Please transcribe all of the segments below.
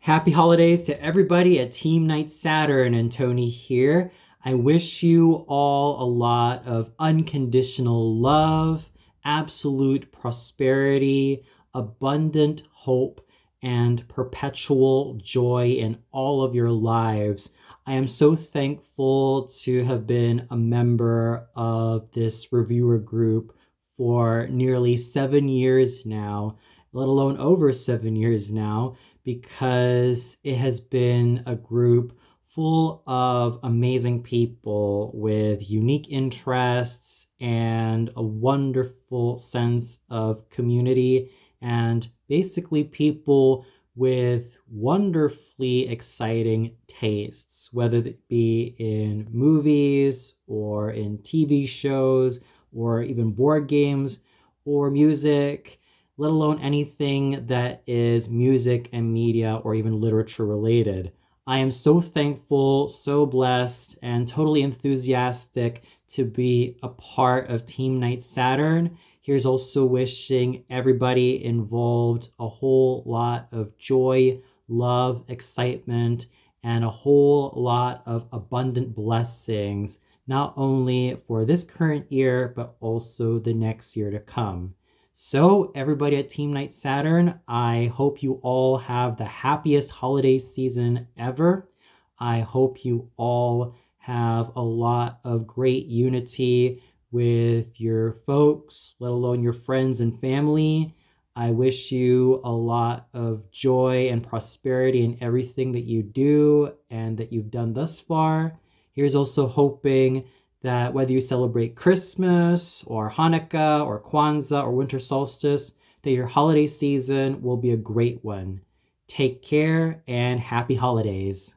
Happy holidays to everybody at Team Night Saturn, and Tony here. I wish you all a lot of unconditional love, absolute prosperity, abundant hope, and perpetual joy in all of your lives. I am so thankful to have been a member of this reviewer group for nearly 7 years now, let alone over 7 years now, because it has been a group full of amazing people with unique interests and a wonderful sense of community, and basically people with wonderfully exciting tastes, whether it be in movies or in TV shows or even board games or music, let alone anything that is music and media or even literature related. I am so thankful, so blessed, and totally enthusiastic to be a part of Team Night Saturn. Here's also wishing everybody involved a whole lot of joy, love, excitement, and a whole lot of abundant blessings, not only for this current year, but also the next year to come. So, everybody at Team Night Saturn, I hope you all have the happiest holiday season ever. I hope you all have a lot of great unity with your folks, let alone your friends and family. I wish you a lot of joy and prosperity in everything that you do and that you've done thus far. Here's also hoping that whether you celebrate Christmas or Hanukkah or Kwanzaa or winter solstice, that your holiday season will be a great one. Take care and happy holidays.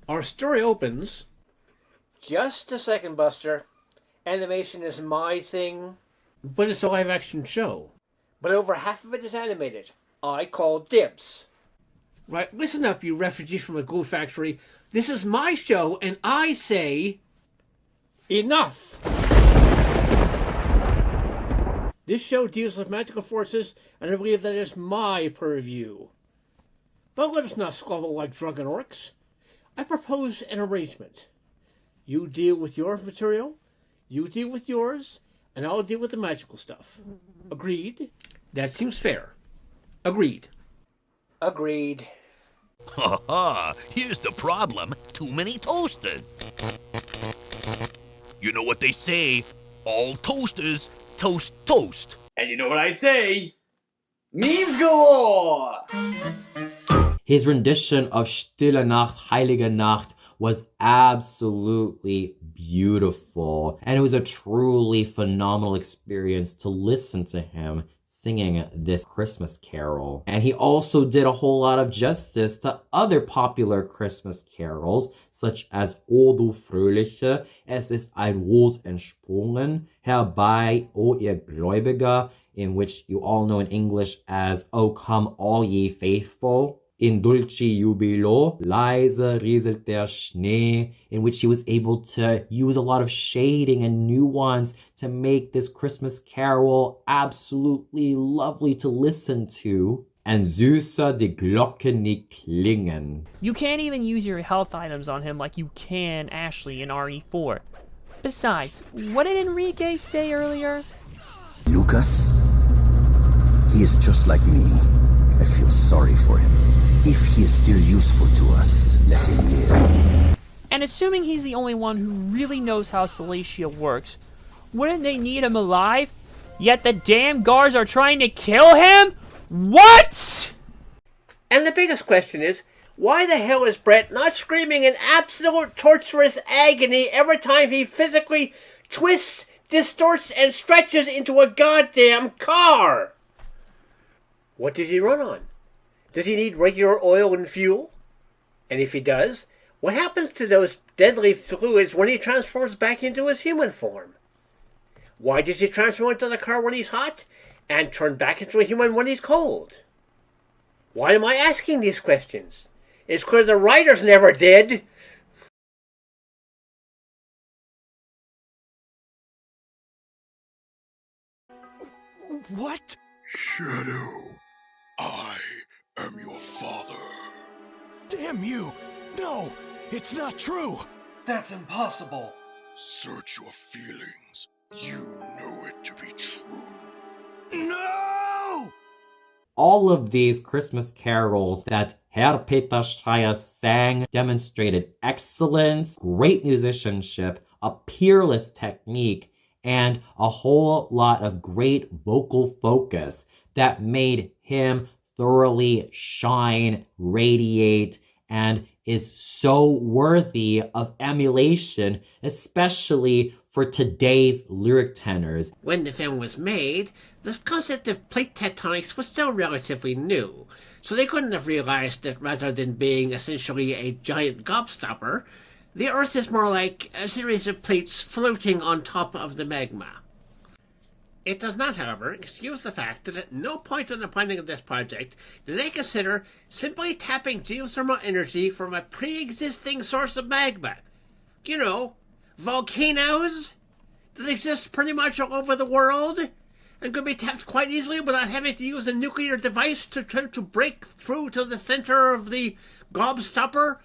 Our story opens. Just a second, Buster. Animation is my thing, But it's a live action show. but over half of it is animated. I call dibs. Right, listen up, you refugees from a glue factory. This is my show, and I say enough! This show deals with magical forces, and I believe that is my purview. But let us not squabble like drunken orcs. I propose an arrangement. You deal with your material, you deal with yours, and I'll deal with the magical stuff. Agreed? That seems fair. Agreed. Agreed. Ha ha! Here's the problem. Too many toasters. You know what they say. All toasters toast toast. And you know what I say? Memes galore! His rendition of Stille Nacht, Heilige Nacht was absolutely beautiful, and it was a truly phenomenal experience to listen to him singing this Christmas carol. And he also did a whole lot of justice to other popular Christmas carols, such as O du Fröhliche, Es ist ein Ros entsprungen, herbei, O ihr Gläubiger, in which you all know in English as O come all ye faithful. In Dulci Jubilo, leise rieselt der Schnee, in which he was able to use a lot of shading and nuance to make this Christmas carol absolutely lovely to listen to. And Süßer die Glocken nicht klingen. You can't even use your health items on him like you can Ashley in RE4. Besides, what did Enrique say earlier? Lucas, he is just like me. I feel sorry for him. If he is still useful to us, let him live. And assuming he's the only one who really knows how Salacia works, wouldn't they need him alive? Yet the damn guards are trying to kill him? What? And the biggest question is, why the hell is Brett not screaming in absolute torturous agony every time he physically twists, distorts, and stretches into a goddamn car? What does he run on? Does he need regular oil and fuel? And if he does, what happens to those deadly fluids when he transforms back into his human form? Why does he transform into the car when he's hot and turn back into a human when he's cold? Why am I asking these questions? It's because the writers never did. What? Shadow, I am your father. Damn you! No, it's not true! That's impossible. Search your feelings. You know it to be true. No! All of these Christmas carols that Herr Peter Schreier sang demonstrated excellence, great musicianship, a peerless technique, and a whole lot of great vocal focus that made him thoroughly shine, radiate, and is so worthy of emulation, especially for today's lyric tenors. When the film was made, the concept of plate tectonics was still relatively new, so they couldn't have realized that rather than being essentially a giant gobstopper, the Earth is more like a series of plates floating on top of the magma. It does not, however, excuse the fact that at no point in the planning of this project did they consider simply tapping geothermal energy from a pre-existing source of magma. You know, volcanoes that exist pretty much all over the world and could be tapped quite easily without having to use a nuclear device to try to break through to the center of the gobstopper,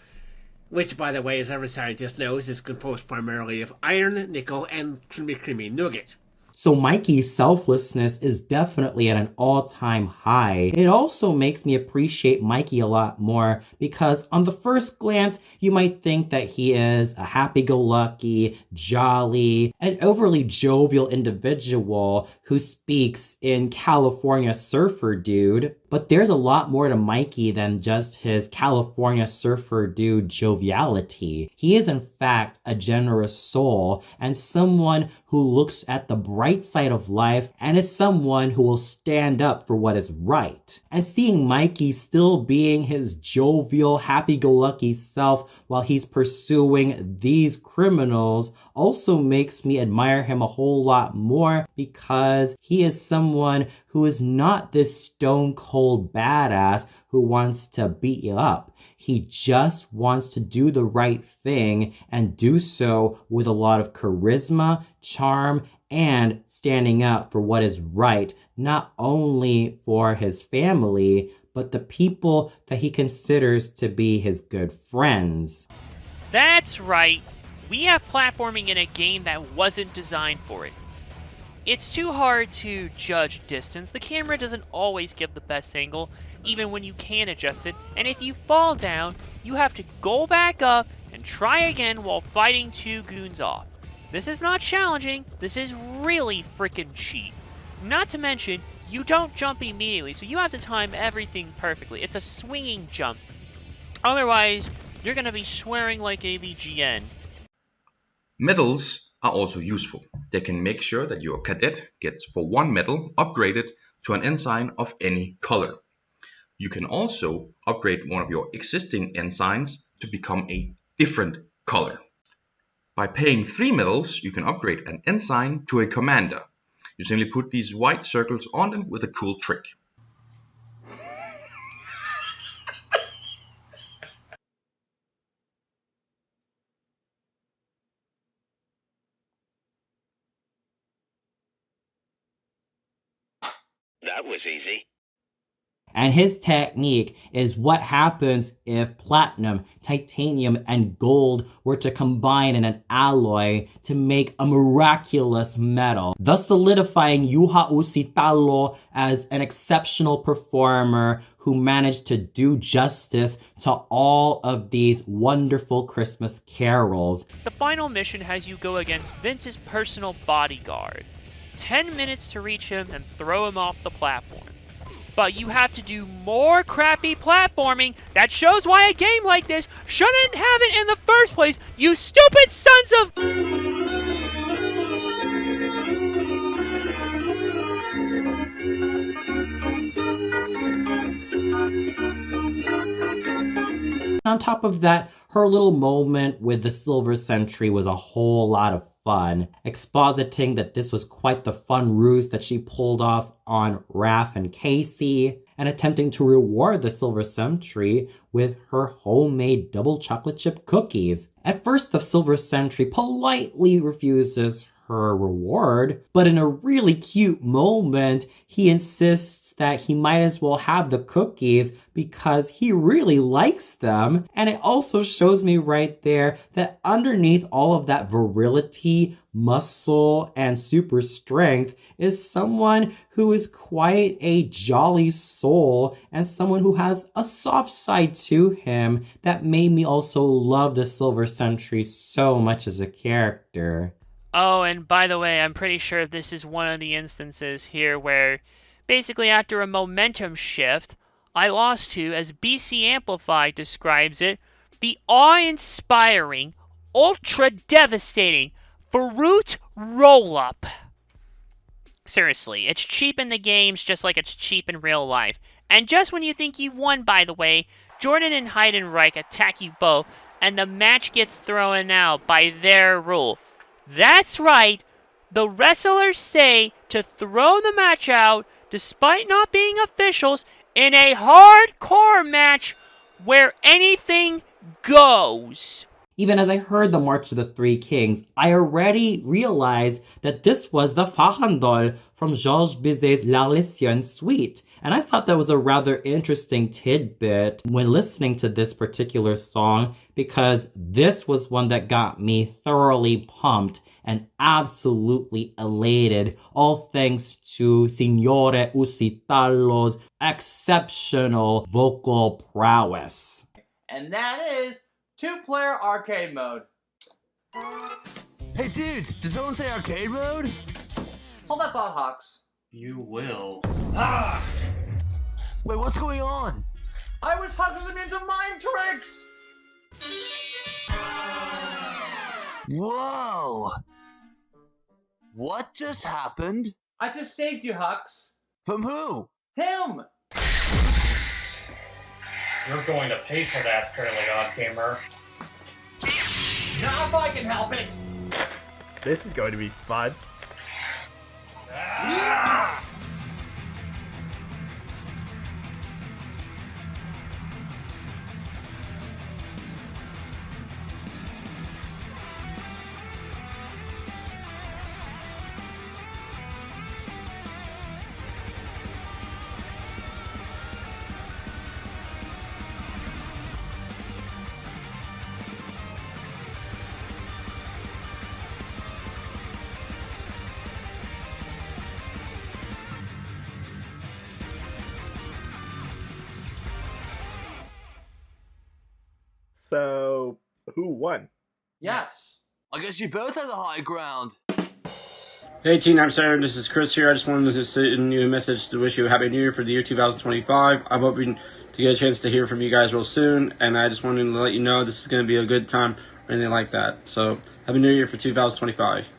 which, by the way, as every scientist knows, is composed primarily of iron, nickel, and creamy nougat. So Mikey's selflessness is definitely at an all-time high. It also makes me appreciate Mikey a lot more because on the first glance, you might think that he is a happy-go-lucky, jolly, and overly jovial individual who speaks in California surfer dude. But there's a lot more to Mikey than just his California surfer dude joviality. He is in fact a generous soul and someone who looks at the bright side of life and is someone who will stand up for what is right. And seeing Mikey still being his jovial, happy-go-lucky self while he's pursuing these criminals also makes me admire him a whole lot more because he is someone who is not this stone-cold badass who wants to beat you up. He just wants to do the right thing and do so with a lot of charisma, charm, and standing up for what is right, not only for his family, but the people that he considers to be his good friends. That's right. We have platforming in a game that wasn't designed for it. It's too hard to judge distance. The camera doesn't always give the best angle, even when you can adjust it, and if you fall down, you have to go back up and try again while fighting two goons off. This is not challenging, this is really freaking cheap. Not to mention, you don't jump immediately, so you have to time everything perfectly. It's a swinging jump. Otherwise, you're gonna be swearing like a VGN. Medals are also useful. They can make sure that your cadet gets for one medal upgraded to an ensign of any color. You can also upgrade one of your existing ensigns to become a different color. By paying 3 medals, you can upgrade an ensign to a commander. You simply put these white circles on them with a cool trick. That was easy. And his technique is what happens if platinum, titanium, and gold were to combine in an alloy to make a miraculous metal, thus solidifying Juha Uusitalo as an exceptional performer who managed to do justice to all of these wonderful Christmas carols. The final mission has you go against Vince's personal bodyguard. 10 minutes to reach him and throw him off the platform. But you have to do more crappy platforming. That shows why a game like this shouldn't have it in the first place, you stupid sons of... On top of that, her little moment with the Silver Sentry was a whole lot of fun, expositing that this was quite the fun ruse that she pulled off on Raph and Casey, and attempting to reward the Silver Sentry with her homemade double chocolate chip cookies. At first, the Silver Sentry politely refuses her reward. But in a really cute moment, he insists that he might as well have the cookies because he really likes them. And it also shows me right there that underneath all of that virility, muscle, and super strength is someone who is quite a jolly soul and someone who has a soft side to him that made me also love the Silver Sentry so much as a character. Oh, and by the way, I'm pretty sure this is one of the instances here where basically after a momentum shift, I lost to, as BC Amplified describes it, the awe-inspiring, ultra-devastating Fruit Roll-Up. Seriously, it's cheap in the games just like it's cheap in real life. And just when you think you've won, by the way, Jordan and Heidenreich attack you both, and the match gets thrown out by their rule. That's right, the wrestlers say to throw the match out despite not being officials in a hardcore match where anything goes. Even as I heard the March of the Three Kings, I already realized that this was the Farandole from Georges Bizet's L'Arlésienne Suite. And I thought that was a rather interesting tidbit when listening to this particular song, because this was one that got me thoroughly pumped and absolutely elated, all thanks to Signore Usitalo's exceptional vocal prowess. And that is 2-player arcade mode. Hey dudes, did someone say arcade mode? Hold that thought, Hawks. You will. Wait, what's going on? I was Hawks immune to mind tricks! Whoa! What just happened? I just saved you, Hawks. From who? Him! You're going to pay for that, Fairly Odd Gamer. Not if I can help it! This is going to be fun. So, who won? Yes. I guess you both had the high ground. Hey Teen, I'm Saturn. This is Chris here. I just wanted to send you a message to wish you a happy new year for the year 2025. I'm hoping to get a chance to hear from you guys real soon, and I just wanted to let you know this is going to be a good time or anything like that. So, happy new year for 2025.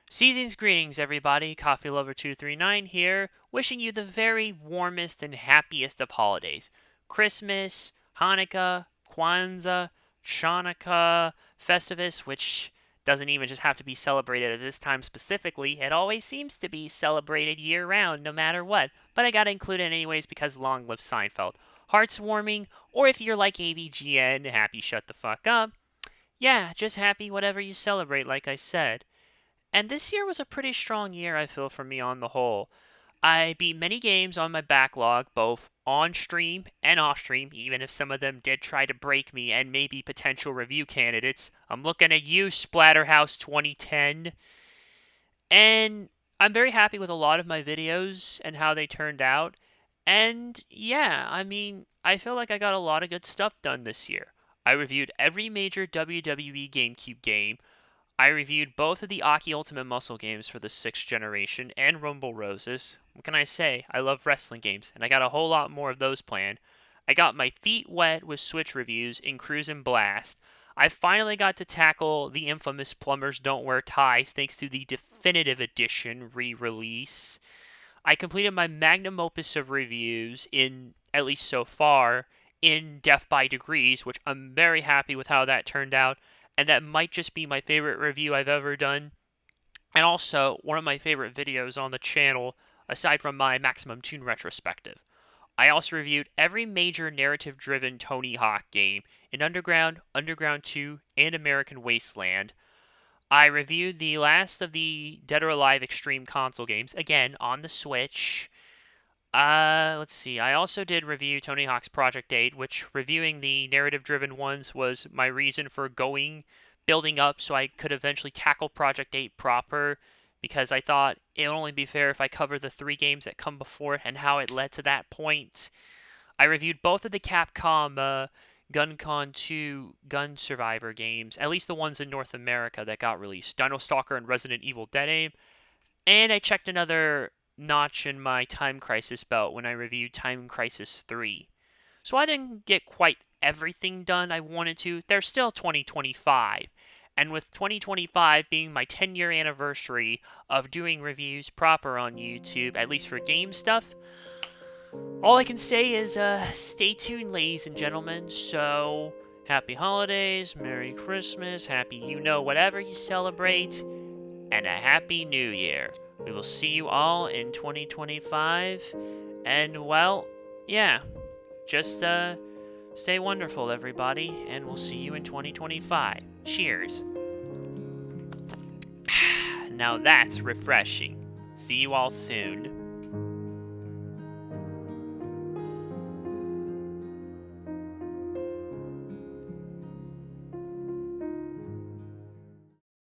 Season's greetings, everybody. Coffee Lover 239 here, wishing you the very warmest and happiest of holidays. Christmas, Hanukkah, Kwanzaa, Chanukah, Festivus, which doesn't even just have to be celebrated at this time specifically. It always seems to be celebrated year-round, no matter what. But I gotta include it anyways because long live Seinfeld. Hearts warming, or if you're like AVGN, happy shut the fuck up. Yeah, just happy whatever you celebrate, like I said. And this year was a pretty strong year, I feel, for me on the whole. I beat many games on my backlog, both on stream and off stream, even if some of them did try to break me and maybe potential review candidates. I'm looking at you, Splatterhouse 2010. And I'm very happy with a lot of my videos and how they turned out. And yeah, I mean, I feel like I got a lot of good stuff done this year. I reviewed every major WWE GameCube game. I reviewed both of the Aki Ultimate Muscle games for the 6th generation and Rumble Roses. What can I say? I love wrestling games, and I got a whole lot more of those planned. I got my feet wet with Switch reviews in Cruise and Blast. I finally got to tackle the infamous Plumbers Don't Wear Ties thanks to the Definitive Edition re-release. I completed my magnum opus of reviews in, at least so far, in Death by Degrees, which I'm very happy with how that turned out. And that might just be my favorite review I've ever done. And also, one of my favorite videos on the channel, aside from my Maximum Tune retrospective. I also reviewed every major narrative-driven Tony Hawk game in Underground, Underground 2, and American Wasteland. I reviewed the last of the Dead or Alive Extreme console games, again, on the Switch. Let's see. I also did review Tony Hawk's Project 8, which reviewing the narrative-driven ones was my reason for building up so I could eventually tackle Project 8 proper, because I thought it would only be fair if I cover the 3 games that come before it and how it led to that point. I reviewed both of the Capcom GunCon 2 Gun Survivor games, at least the ones in North America that got released, Dino Stalker and Resident Evil Dead Aim, and I checked another notch in my Time Crisis belt when I reviewed Time Crisis 3. So I didn't get quite everything done I wanted to. There's still 2025. And with 2025 being my 10-year anniversary of doing reviews proper on YouTube, at least for game stuff, all I can say is stay tuned, ladies and gentlemen. So, happy holidays, Merry Christmas, happy whatever you celebrate, and a Happy New Year. We will see you all in 2025. And, well, yeah, just stay wonderful, everybody, and we'll see you in 2025. Cheers. Now that's refreshing. See you all soon.